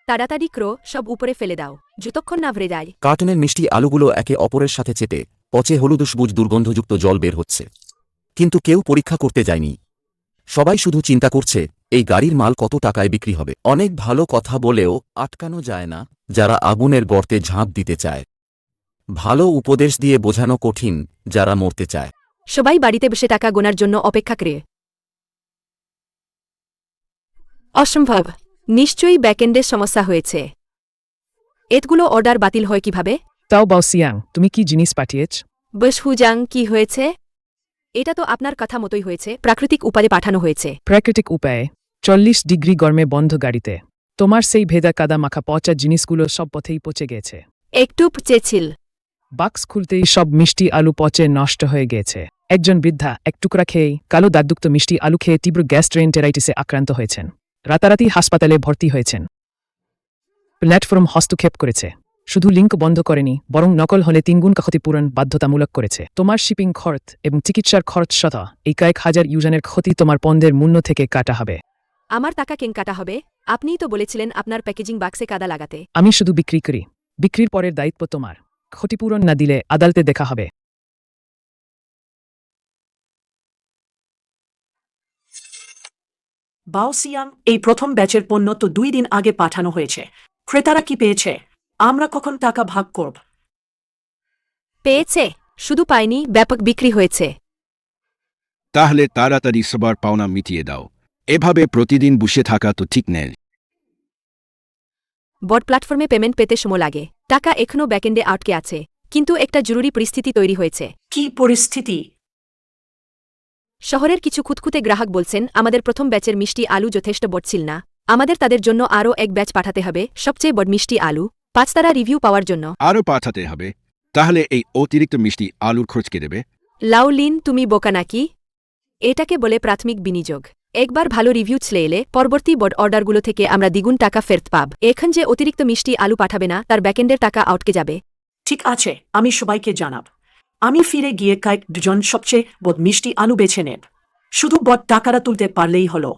তাড়াতাড়ি ক্রো, সব উপরে ফেলে দাও যতক্ষণ না ভরে যায়। কার্টনের মিষ্টি আলুগুলো একে অপরের সাথে চেটে পচে হলুদসবুজ দুর্গন্ধযুক্ত জল বের হচ্ছে কিন্তু কেউ পরীক্ষা করতে যায়নি সবাই শুধু চিন্তা করছে এই গাড়ির মাল কত টাকায় বিক্রি হবে অনেক ভালো কথা বলেও আটকানো যায় না যারা আগুনের গর্তে ঝাঁপ দিতে চায় ভালো উপদেশ দিয়ে বোঝানো কঠিন যারা মরতে চায় সবাই বাড়িতে বসে টাকা গোনার জন্য অপেক্ষা করে অসম্ভব নিশ্চয়ই ব্যাকএন্ডের সমস্যা হয়েছে এতগুলো অর্ডার বাতিল হয় কিভাবে তাও বাউসিয়াং তুমি কি জিনিস পাঠিয়েছ বস হুজাং কি হয়েছে এটা তো আপনার কথা মতোই হয়েছে প্রাকৃতিক উপায়ে পাঠানো হয়েছে প্রাকৃতিক উপায়ে 40 ডিগ্রি গরমে বন্ধ গাড়িতে তোমার সেই ভেদা কাদা মাখা পচা জিনিসগুলো সব পথেই পচে গেছে একটু চেয়েছিল বাক্স খুলতেই সব মিষ্টি আলু পচে নষ্ট হয়ে গেছে একজন বৃদ্ধা এক টুকরা খেয়েই কালো দাগযুক্ত মিষ্টি আলু খেয়ে তীব্র গ্যাস্ট্রেন্টেরাইটিসে আক্রান্ত হয়েছেন রাতারাতি হাসপাতালে ভর্তি হয়েছেন প্ল্যাটফর্ম হস্তক্ষেপ করেছে শুধু লিঙ্ক বন্ধ করেনি বরং নকল হলে 3 গুণ ক্ষতিপূরণ বাধ্যতামূলক করেছে তোমার শিপিং খরচ এবং চিকিৎসার খরচ সহ এই কয়েক হাজার ইউজানের ক্ষতি তোমার পণ্যের মূল্য থেকে কাটা হবে আমার টাকা কেন কাটা হবে আপনিই তো বলেছিলেন আপনার প্যাকেজিং বাক্সে কাদা লাগাতে আমি শুধু বিক্রি করি বিক্রির পরের দায়িত্ব তোমার ক্ষতিপূরণ না দিলে আদালতে দেখা হবে বাওসিয়াং এই প্রথম ব্যাচের পণ্য তো 2 দিন আগে পাঠানো হয়েছে ক্রেতারা কি পেয়েছে আমরা কখন টাকা ভাগ করব পেয়েছে শুধু পায়নি ব্যাপক বিক্রি হয়েছে তাহলে তাড়াতাড়ি সবার পাওনা মিটিয়ে দাও এভাবে প্রতিদিন বসে থাকা তো ঠিক নেই বট প্ল্যাটফর্মে পেমেন্ট পেতে সময় লাগে টাকা এখনও ব্যাকএন্ডে আটকে আছে কিন্তু একটা জরুরি পরিস্থিতি তৈরি হয়েছে কি পরিস্থিতি শহরের কিছু খুঁতখুঁতে গ্রাহক বলছেন আমাদের প্রথম ব্যাচের মিষ্টি আলু যথেষ্ট বড়ছিল না আমাদের তাদের জন্য আরও এক ব্যাচ পাঠাতে হবে সবচেয়ে বড় মিষ্টি আলু 5 তারা রিভিউ পাওয়ার জন্য আরও পাঠাতে হবে তাহলে এই অতিরিক্ত মিষ্টি আলুর খরচ কে দেবে লাউলিন তুমি বোকা নাকি এটাকে বলে প্রাথমিক বিনিয়োগ একবার ভালো রিভিউ ছেলে এলে পরবর্তী বড় অর্ডারগুলো থেকে আমরা দ্বিগুণ টাকা ফেরত পাব এখন যে অতিরিক্ত মিষ্টি আলু পাঠাবে না তার ব্যাকএন্ডের টাকা আটকে যাবে ঠিক আছে আমি সবাইকে জানাব আমি ফিরে গিয়ে কয়েক দুজন সবচেয়ে বড় মিষ্টি আলু বেছে নেব শুধু বড় টাকাটা তুলতে পারলেই হলো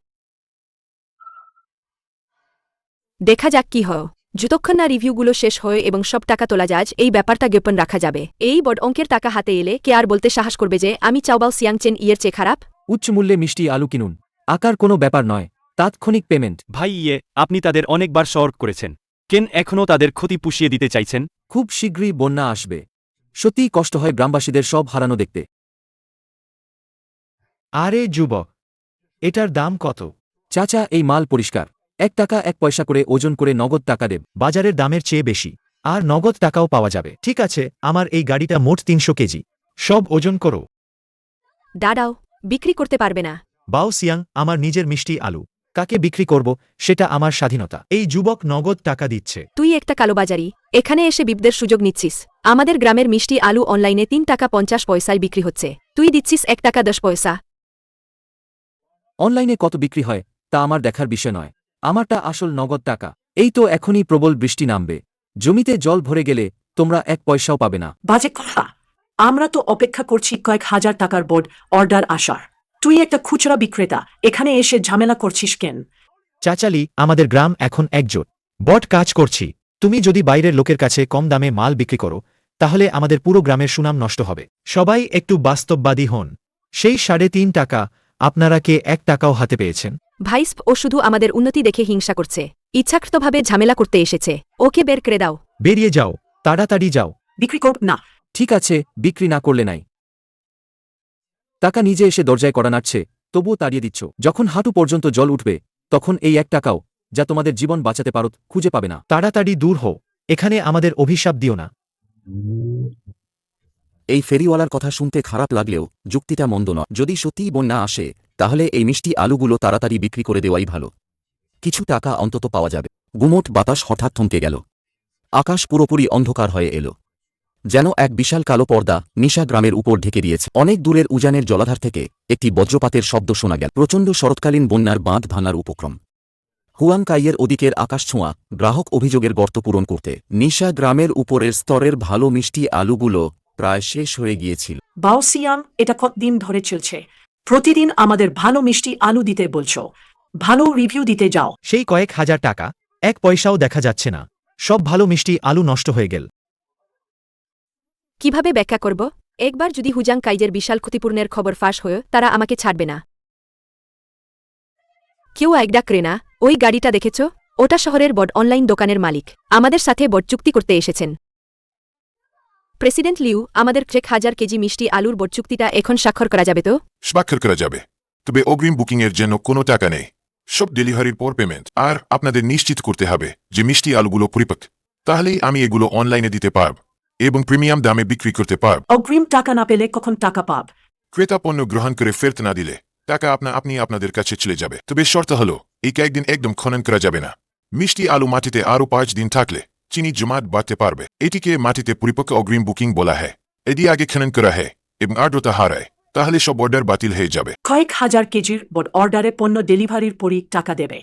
দেখা যাক কি হয় যতক্ষণ না রিভিউগুলো শেষ হয় এবং সব টাকা তোলা যায় এই ব্যাপারটা গোপন রাখা যাবে এই বড় অঙ্কের টাকা হাতে এলে কে আর বলতে সাহস করবে যে আমি চাওবাও সিয়াংচেন ইয়ের চেয়ে খারাপ উচ্চ মূল্যে মিষ্টি আলু কিনুন আকার কোনো ব্যাপার নয় তাৎক্ষণিক পেমেন্ট ভাই আপনি তাদের অনেকবার সর্ক করেছেন কেন এখনও তাদের ক্ষতি পুষিয়ে দিতে চাইছেন খুব শীঘ্রই বন্যা আসবে সত্যিই কষ্ট হয় গ্রামবাসীদের সব হারানো দেখতে আরে যুবক এটার দাম কত চাচা এই মাল পরিষ্কার 1 টাকা 1 পয়সা করে ওজন করে নগদ টাকা দেব বাজারের দামের চেয়ে বেশি আর নগদ টাকাও পাওয়া যাবে ঠিক আছে আমার এই গাড়িটা মোট 300 কেজি সব ওজন করো দাঁড়াও বিক্রি করতে পারবে না বাও সিয়াং আমার নিজের মিষ্টি আলু কাকে বিক্রি করব সেটা আমার স্বাধীনতা এই যুবক নগদ টাকা দিচ্ছে তুই একটা কালোবাজারি এখানে এসে বিপদের সুযোগ নিচ্ছিস আমাদের গ্রামের মিষ্টি আলু অনলাইনে 3 টাকা 50 পয়সায় বিক্রি হচ্ছে তুই দিচ্ছিস 1 টাকা 10 পয়সা অনলাইনে কত বিক্রি হয় তা আমার দেখার বিষয় নয় আমারটা আসল নগদ টাকা এই তো এখনই প্রবল বৃষ্টি নামবে জমিতে জল ভরে গেলে তোমরা 1 পয়সাও পাবে না বাজে কথা আমরা তো অপেক্ষা করছি কয়েক হাজার টাকার বড় অর্ডার আসার তুই একটা খুচরা বিক্রেতা এখানে এসে ঝামেলা করছিস কেন চাচালি আমাদের গ্রাম এখন একজোট বট কাজ করছি তুমি যদি বাইরের লোকের কাছে কম দামে মাল বিক্রি করো তাহলে আমাদের পুরো গ্রামের সুনাম নষ্ট হবে সবাই একটু বাস্তববাদী হন সেই 3.5 টাকা আপনারা কে 1 টাকাও হাতে পেয়েছেন ভাইস্প ও শুধু আমাদের উন্নতি দেখে হিংসা করছে ইচ্ছাকৃতভাবে ঝামেলা করতে এসেছে ওকে বের করে দাও বেরিয়ে যাও তাড়াতাড়ি যাও বিক্রি করব না ঠিক আছে বিক্রি না করলে নাই টাকা নিজে এসে দরজায় কড়া নাড়ছে তবুও তাড়িয়ে দিচ্ছ যখন হাঁটু পর্যন্ত জল উঠবে তখন এই 1 টাকাও যা তোমাদের জীবন বাঁচাতে পারত খুঁজে পাবে না তাড়াতাড়ি দূর হও এখানে আমাদের অভিশাপ দিও না এই ফেরিওয়ালার কথা শুনতে খারাপ লাগলেও যুক্তিটা মন্দ নয় যদি সত্যিই বন্যা আসে তাহলে এই মিষ্টি আলুগুলো তাড়াতাড়ি বিক্রি করে দেওয়াই ভালো কিছু টাকা অন্তত পাওয়া যাবে গুমোট বাতাস হঠাৎ থমকে গেল আকাশ পুরোপুরি অন্ধকার হয়ে এলো যেন এক বিশাল কালো পর্দা নিশা গ্রামের উপর ঢেকে দিয়েছে অনেক দূরের উজানের জলাধার থেকে একটি বজ্রপাতের শব্দ শোনা গেল প্রচণ্ড শরৎকালীন বন্যার বাঁধ ভাঙার উপক্রম হুয়াংকাইয়ের ওদিকের আকাশ ছোঁয়া গ্রাহক অভিযোগের গর্ত পূরণ করতে নিশা গ্রামের উপরের স্তরের ভালো মিষ্টি আলুগুলো প্রায় শেষ হয়ে গিয়েছিল বাওসিয়াং এটা কতদিন ধরে চলছে প্রতিদিন আমাদের ভালো মিষ্টি আলু দিতে বলছো ভালো রিভিউ দিতে যাও সেই কয়েক হাজার টাকা 1 পয়সাও দেখা যাচ্ছে না সব ভালো মিষ্টি আলু নষ্ট হয়ে গেল কিভাবে ব্যাখ্যা করব একবার যদি হুজাং কাইজের বিশাল ক্ষতিপূর্ণের খবর ফাঁস হয়ে তারা আমাকে ছাড়বে না। কেউ একডা ক্রেনা, ওই গাড়িটা দেখেছ? ওটা শহরের বড় অনলাইন দোকানের মালিক আমাদের সাথে বড় চুক্তি করতে এসেছেন। প্রেসিডেন্ট লিউ, আমাদের 1,000 কেজি মিষ্টি আলুর বড় চুক্তিটা এখন স্বাক্ষর করা যাবে তো? স্বাক্ষর করা যাবে, তবে অগ্রিম বুকিংয়ের জন্য কোনো টাকা নেই। সব ডেলিভারির পর পেমেন্ট। আর আপনাদের নিশ্চিত করতে হবে যে মিষ্টি আলুগুলো পরিপক্ক, তাহলেই আমি এগুলো অনলাইনে দিতে পারব এবং প্রিমিয়াম দামে বিক্রি করতে পারব। অগ্রিম টাকা না পেলে কখন টাকা পাব? ক্রেতা পণ্য গ্রহণ করে ফেরত না দিলে টাকা আপনি আপনাদের কাছে চলে যাবে। তবে শর্ত হলো, এই কয়েকদিন একদম খনন করা যাবে না। মিষ্টি আলু মাটিতে আরও 5 দিন থাকলে চিনি জমাট বাড়তে পারবে। এটিকে মাটিতে পরিপক্ক অগ্রিম বুকিং বলা হয়। এটি আগে খনন করা হয় এবং আর্দ্রতা হারায়, তাহলে সব অর্ডার বাতিল হয়ে যাবে। কয়েক হাজার কেজির বড় অর্ডারে পণ্য ডেলিভারির পরই টাকা দেবে।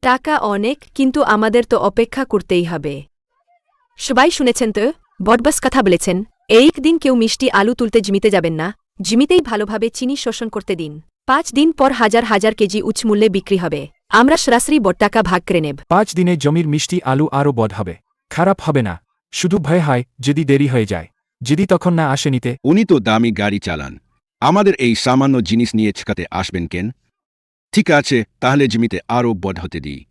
টাকা অনেক, কিন্তু আমাদের তো অপেক্ষা করতেই হবে। সবাই শুনেছেন তো, বটবাস কথা বলেছেন, এই দিন কেউ মিষ্টি আলু তুলতে জিমিতে যাবেন না, জিমিতেই ভালোভাবে চিনি শোষণ করতে দিন। 5 দিন পর হাজার হাজার কেজি উচ্চ মূল্যে বিক্রি হবে। আমরা সরাসরি বড় টাকা ভাগ করে নেব। 5 দিনে জমির মিষ্টি আলু আরও বদ হবে, খারাপ হবে না। শুধু ভয় হয় যদি দেরি হয়ে যায়, যদি তখন না আসে নিতে। উনি তো দামি গাড়ি চালান, আমাদের এই সামান্য জিনিস নিয়ে ঠকাতে আসবেন কেন? ঠিক আছে, তাহলে জমিতে আরও বড় হতে দিই।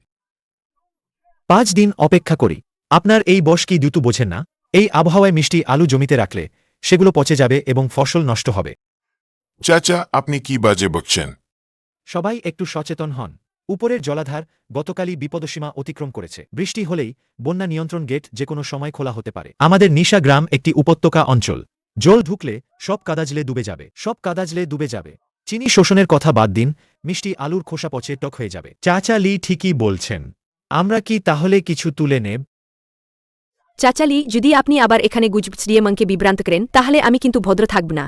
5 দিন অপেক্ষা করি। আপনার এই বস কি দ্রুত বোঝেন না? এই আবহাওয়ায় মিষ্টি আলু জমিতে রাখলে সেগুলো পচে যাবে এবং ফসল নষ্ট হবে। চাচা, আপনি কি বাজে বকছেন? সবাই একটু সচেতন হন। উপরের জলাধার গতকালই বিপদসীমা অতিক্রম করেছে। বৃষ্টি হলেই বন্যা নিয়ন্ত্রণ গেট যে কোনো সময় খোলা হতে পারে। আমাদের নিশা গ্রাম একটি উপত্যকা অঞ্চল। জল ঢুকলে সব কাদাজলে ডুবে যাবে। চিনি শোষণের কথা বাদ দিন, মিষ্টি আলুর খোসা পচে টক হয়ে যাবে। চাচা লি ঠিকই বলছেন। আমরা কি তাহলে কিছু তুলে নেব? চাচালি, যদি আপনি আবার এখানে গুজব ছড়িয়ে মনকে বিভ্রান্ত করেন, তাহলে আমি কিন্তু ভদ্র থাকব না।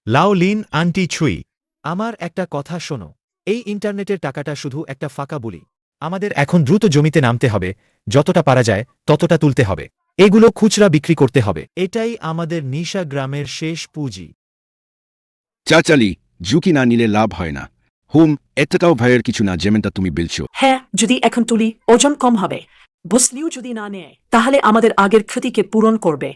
লাও লিন আন্টি ছুই, আমার একটা কথা শোনো। এই ইন্টারনেটের টাকাটা শুধু একটা ফাঁকা বলি। আমাদের এখন দ্রুত জমিতে নামতে হবে, যতটা পারা যায় ততটা তুলতে হবে। এগুলো খুচরা বিক্রি করতে হবে। এটাই আমাদের নিশা গ্রামের শেষ পুঁজি। চাচালি, ঝুঁকি না নিলে লাভ হয় না। এতটাও ভয়ের কিছু না, যেমনটা তুমি বলছো। হ্যাঁ, যদি এখন তুলি ওজন কম হবে। বসলিও যদি না নেয়, তাহলে আমাদের আগের ক্ষতিকে পূরণ করবে।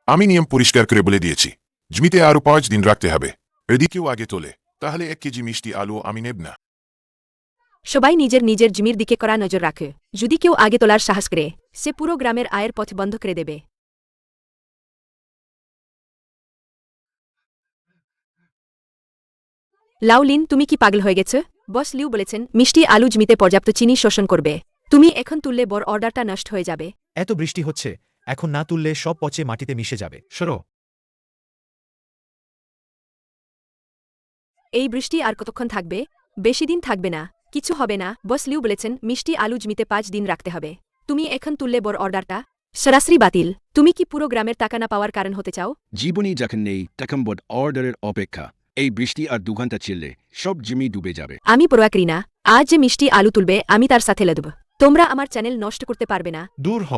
আমি নিয়ম পরিষ্কার করে বলে দিয়েছি, জমিতে আরও 5 দিন রাখতে হবে। যদি কেউ আগে তোলে, তাহলে 1 কেজি মিষ্টি আলু আমি নেব না। সবাই নিজের নিজের জমির দিকে কড়া নজর রাখে। যদি কেউ আগে তোলার সাহস করে, সে পুরো গ্রামের আয়ের পথ বন্ধ করে দেবে। লাউলিন, তুমি কি পাগল হয়ে গেছ? বস লিউ বলেছেন মিষ্টি আলু জমিতে পর্যাপ্ত চিনি শোষণ করবে। তুমি এখন তুললে বড় অর্ডারটা নষ্ট হয়ে যাবে। এত বৃষ্টি হচ্ছে, এখন না তুললে সব পচে মাটিতে মিশে যাবে। সরো। এই বৃষ্টি আর কতক্ষণ থাকবে? বেশি দিন থাকবে না, কিছু হবে না। বস লিউ বলেছেন মিষ্টি আলু জমিতে 5 দিন রাখতে হবে। তুমি এখন তুললে বড় অর্ডারটা সরাসরি বাতিল। তুমি কি পুরো গ্রামের টাকা না পাওয়ার কারণ হতে চাও? জীবনী যখন নেই তখন বড় অর্ডারের অপেক্ষা। এই বৃষ্টি আর 2 ঘন্টা চললে সব জমি ডুবে যাবে। আমি পরোয়া করি না। আজ যে মিষ্টি আলু তুলবে আমি তার সাথে লড়ব। তোমরা আমার চ্যানেল নষ্ট করতে পারবে না। দূর হ।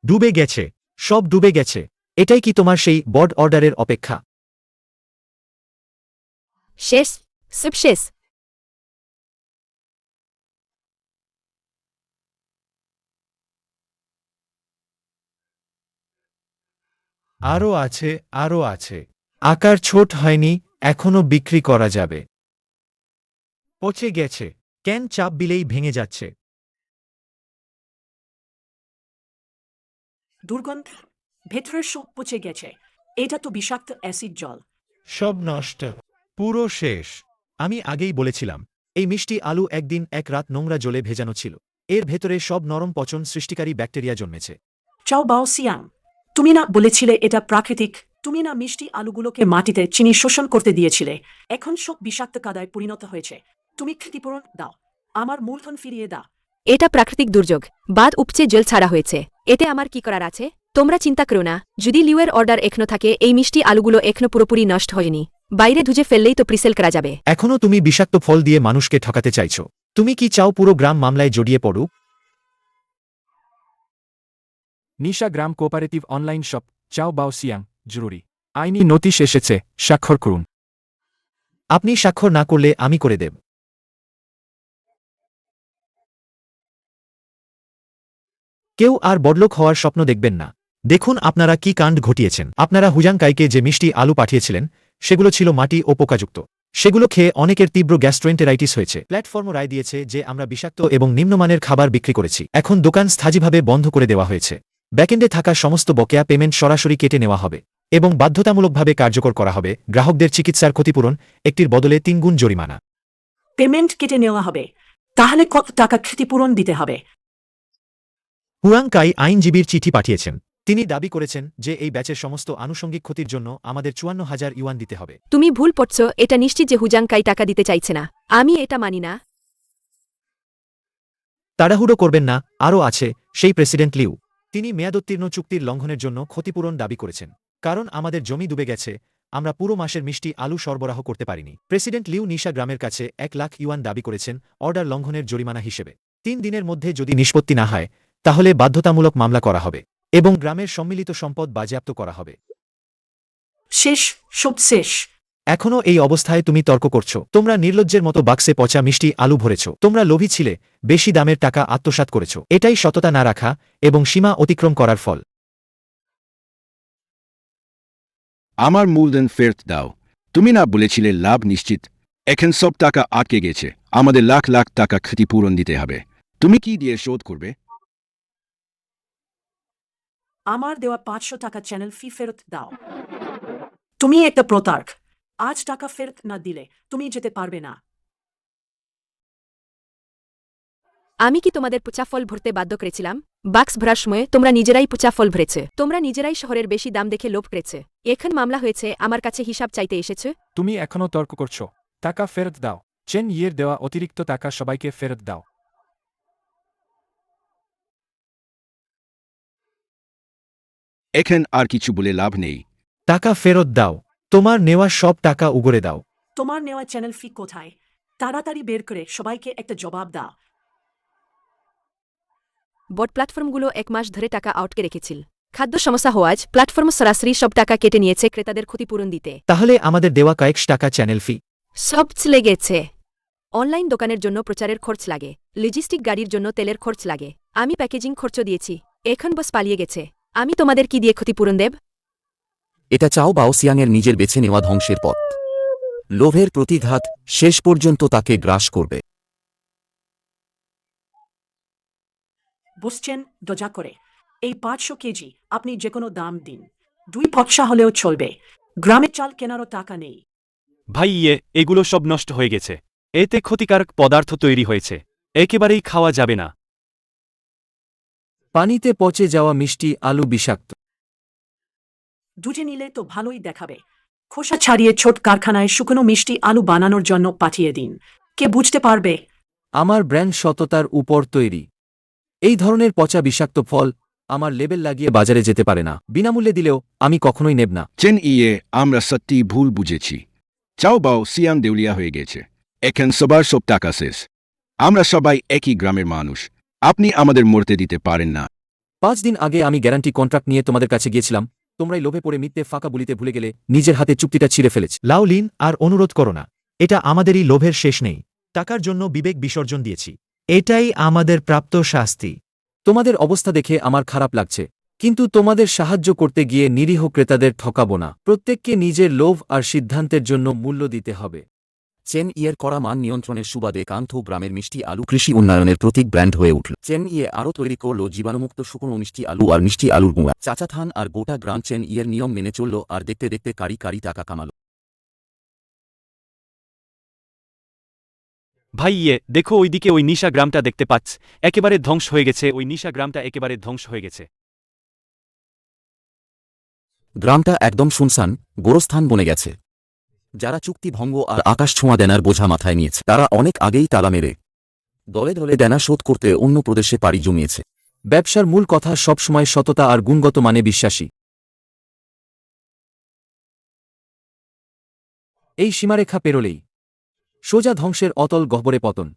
ডুবে গেছে, সব ডুবে গেছে। এটাই কি তোমার সেই বড় অর্ডারের অপেক্ষা? শেষ, সব শেষ। আরও আছে। আকার ছোট হয়নি, এখনো বিক্রি করা যাবে। পচে গেছে, কেন চাপ বিলেই ভেঙে যাচ্ছে। দুর্গন্ধ, ভেতরের সব পচে গেছে। এটা তো বিষাক্ত অ্যাসিড জল। সব নষ্ট, পুরো শেষ। আমি আগেই বলেছিলাম, এই মিষ্টি আলু একদিন এক রাত নোংরা জলে ভেজানো ছিল। এর ভেতরে সব নরম পচন সৃষ্টিকারী ব্যাকটেরিয়া জন্মেছে। চাও বাও সিয়াং, তুমি না বলেছিলে এটা প্রাকৃতিক? তুমি না মিষ্টি আলুগুলোকে মাটিতে চিনি শোষণ করতে দিয়েছিলে? এখন সব বিষাক্ত কাদায় পরিণত হয়েছে। তুমি ক্ষতিপূরণ দাও, আমার মূলধন ফিরিয়ে দাও। এটা প্রাকৃতিক দুর্যোগ, বাদ উপচে জল ছাড়া হয়েছে। এতে আমার কি করার আছে? তোমরা চিন্তা করো না। যদি লিউয়ের অর্ডার এখনো থাকে, এই মিষ্টি আলুগুলো এখনো পুরোপুরি নষ্ট হয়নি। বাইরে ধুজে ফেললেই তো প্রিসেল করা যাবে। এখনও তুমি বিষাক্ত ফল দিয়ে মানুষকে ঠকাতে চাইছো। তুমি কি চাও পুরো গ্রাম মামলায় জড়িয়ে পড়ুক? নিশা গ্রাম কোঅপারেটিভ অনলাইন শপ চাও বাও সিয়াং জরুরি আইনি নোটিশ এসেছে, স্বাক্ষর করুন। আপনি স্বাক্ষর না করলে আমি করে দেব। কেউ আর বড়লোক হওয়ার স্বপ্ন দেখবেন না। দেখুন আপনারা কি কাণ্ড ঘটিয়েছেন। আপনারা হুজাংকাইকে যে মিষ্টি আলু পাঠিয়েছিলেন সেগুলো ছিল মাটি ও পোকাযুক্ত। সেগুলো খেয়ে অনেকের তীব্র গ্যাস্ট্রোএন্টেরাইটিস হয়েছে। প্ল্যাটফর্মও রায় দিয়েছে যে আমরা বিষাক্ত এবং নিম্নমানের খাবার বিক্রি করেছি। এখন দোকান স্থায়ীভাবে বন্ধ করে দেওয়া হয়েছে। ব্যাকএন্ডে থাকা সমস্ত বকেয়া পেমেন্ট সরাসরি কেটে নেওয়া হবে এবং বাধ্যতামূলকভাবে কার্যকর করা হবে। গ্রাহকদের চিকিৎসার ক্ষতিপূরণ একটির বদলে 3 গুণ জরিমানা। পেমেন্ট কেটে নেওয়া হবে, তাহলে কত টাকা ক্ষতিপূরণ দিতে হবে? হুয়াংকাই আইনজীবীর চিঠি পাঠিয়েছেন। তিনি দাবি করেছেন যে এই ব্যাচের সমস্ত আনুষঙ্গিক ক্ষতির জন্য আমাদের 54,000 ইউয়ান দিতে হবে। তুমি ভুল পড়ছ, এটা নিশ্চিত যে হুজাংকাই টাকা দিতে চাইছে না। আমি এটা মানি না। তাড়াহুড়ো করবেন না, আরও আছে সেই প্রেসিডেন্ট লিউ। তিনি মেয়াদোত্তীর্ণ চুক্তির লঙ্ঘনের জন্য ক্ষতিপূরণ দাবি করেছেন। কারণ আমাদের জমি ডুবে গেছে, আমরা পুরো মাসের মিষ্টি আলু সরবরাহ করতে পারিনি। প্রেসিডেন্ট লিউ নিশা গ্রামের কাছে 1 লাখ ইউয়ান দাবি করেছেন অর্ডার লঙ্ঘনের জরিমানা হিসেবে। 3 দিনের মধ্যে যদি নিষ্পত্তি না হয় তাহলে বাধ্যতামূলক মামলা করা হবে এবং গ্রামের সম্মিলিত সম্পদ বাজেয়াপ্ত করা হবে। শেষ, সব শেষ। এখনও এই অবস্থায় তুমি তর্ক করছো। তোমরা নির্লজ্জের মতো বাক্সে পচা মিষ্টি আলু ভরেছ। তোমরা লোভী ছিলে, বেশি দামের টাকা আত্মসাৎ করেছ। এটাই সততা না রাখা এবং সীমা অতিক্রম করার ফল। আমার মূলধন ফেরত দাও। তুমি না বলেছিলে লাভ নিশ্চিত? এখন সব টাকা আটকে গেছে। আমাদের লাখ লাখ টাকা ক্ষতিপূরণ দিতে হবে। তুমি কি দিয়ে শোধ করবে? আমার দেওয়া 500 টাকা চ্যানেল ফি ফেরত দাও। তুমি একটা প্রতারক। আজ টাকা ফেরত না দিলে তুমি যেতে পারবে না। আমি কি তোমাদের পচা ফল ভরতে বাধ্য করেছিলাম? বাক্স ভরার সময় তোমরা নিজেরাই পচা ফল ভরেছে। তোমরা নিজেরাই শহরের বেশি দাম দেখে লোভ করেছে। এখন মামলা হয়েছে, আমার কাছে হিসাব চাইতে এসেছে। তুমি এখনও তর্ক করছো। টাকা ফেরত দাও। চেন ইয়ের দেওয়া অতিরিক্ত টাকা সবাইকে ফেরত দাও। এখন আর কিছু বলে লাভ নেই। টাকা ফেরত দাও। তোমার নেওয়া সব টাকা উগরে দাও। তোমার নেওয়া চ্যানেল ফি কোথায়? তাড়াতাড়ি বের করে সবাইকে একটা জবাব দাও। বট প্ল্যাটফর্মগুলো 1 মাস ধরে টাকা আটকে রেখেছিল। খাদ্য সমস্যা হওয়াজ প্ল্যাটফর্ম সরাসরি সব টাকা কেটে নিয়েছে ক্রেতাদের ক্ষতিপূরণ দিতে। তাহলে আমাদের দেওয়া কয়েকশ টাকা চ্যানেল ফি সব চলে গেছে। অনলাইন দোকানের জন্য প্রচারের খরচ লাগে, লজিস্টিক গাড়ির জন্য তেলের খরচ লাগে। আমি প্যাকেজিং খরচ দিয়েছি। এখন বস পালিয়ে গেছে। আমি তোমাদের কি দিয়ে ক্ষতিপূরণ দেব? এটা চাও বাওসিয়াংয়ের নিজের বেছে নেওয়া ধ্বংসের পথ। লোভের প্রতিঘাত শেষ পর্যন্ত তাকে গ্রাস করবে। বসছেন দজা করে। এই 500 কেজি আপনি যে কোনো দাম দিন। 2 পয়সা হলেও চলবে। গ্রামে চাল কেনারও টাকা নেই। ভাই এগুলো সব নষ্ট হয়ে গেছে। এতে ক্ষতিকারক পদার্থ তৈরি হয়েছে, একেবারেই খাওয়া যাবে না। পানিতে পচে যাওয়া মিষ্টি আলু বিষাক্ত। দুধে নিলে তো ভালোই দেখাবে। খোসা ছাড়িয়ে ছোট কারখানায় শুকনো মিষ্টি আলু বানানোর জন্য পাঠিয়ে দিন। কে বুঝতে পারবে? আমার ব্র্যান্ড সততার উপর তৈরি। এই ধরনের পচা বিষাক্ত ফল আমার লেবেল লাগিয়ে বাজারে যেতে পারে না। বিনামূল্যে দিলেও আমি কখনোই নেব না। চেন ইয়ে, আমরা সত্যি ভুল বুঝেছি। চাও বাও সিয়াং দেউলিয়া হয়ে গেছে। এখন সবার সব টাকা শেষ। আমরা সবাই একই গ্রামের মানুষ। আপনি আমাদের মরতে দিতে পারেন না। 5 দিন আগে আমি গ্যারান্টি কন্ট্রাক্ট নিয়ে তোমাদের কাছে গিয়েছিলাম। তোমরাই লোভে পড়ে মিথ্যে ফাঁকা বলিতে ভুলে গেলে নিজের হাতে চুক্তিটা ছিঁড়ে ফেলেছ। লাউলিন আর অনুরোধ করো না। এটা আমাদেরই লোভের শেষ নেই। টাকার জন্য বিবেক বিসর্জন দিয়েছি। এটাই আমাদের প্রাপ্ত শাস্তি। তোমাদের অবস্থা দেখে আমার খারাপ লাগছে, কিন্তু তোমাদের সাহায্য করতে গিয়ে নিরীহ ক্রেতাদের ঠকাবো না। প্রত্যেককে নিজের লোভ আর সিদ্ধান্তের জন্য মূল্য দিতে হবে। চেন ইয়ের কড়া মান নিয়ন্ত্রণের সুবাদে কান্থু গ্রামের মিষ্টি আলু কৃষি উন্নয়নের প্রতীক ব্র্যান্ড হয়ে উঠল। চেন ইয়ে আরও তৈরি করল জীবাণুমুক্ত শুকনো মিষ্টি আলু আর মিষ্টি আলুর গুঁড়া। চাচাথান আর গোটা গ্রাম চেন ইয়ের নিয়ম মেনে চলল, আর দেখতে দেখতে কারি কারি টাকা কামাল। ভাই দেখো ওইদিকে ওই নিশা গ্রামটা দেখতে পাচ্ছ? একেবারে ধ্বংস হয়ে গেছে। ওই নিশা গ্রামটা একেবারে ধ্বংস হয়ে গেছে। গ্রামটা একদম শুনশান, গোরস্থান বনে গেছে। যারা চুক্তি ভঙ্গ আর আকাশ ছোঁয়া দেনার বোঝা মাথায় নিয়েছে তারা অনেক আগেই তালা মেরে দলে দলে দেনা শোধ করতে অন্য প্রদেশে পাড়ি জমিয়েছে। ব্যবসার মূল কথা সবসময় সততা আর গুণগত মানে বিশ্বাসী। এই সীমারেখা পেরোলেই সোজা ধ্বংসের অতল গহ্বরে পতন।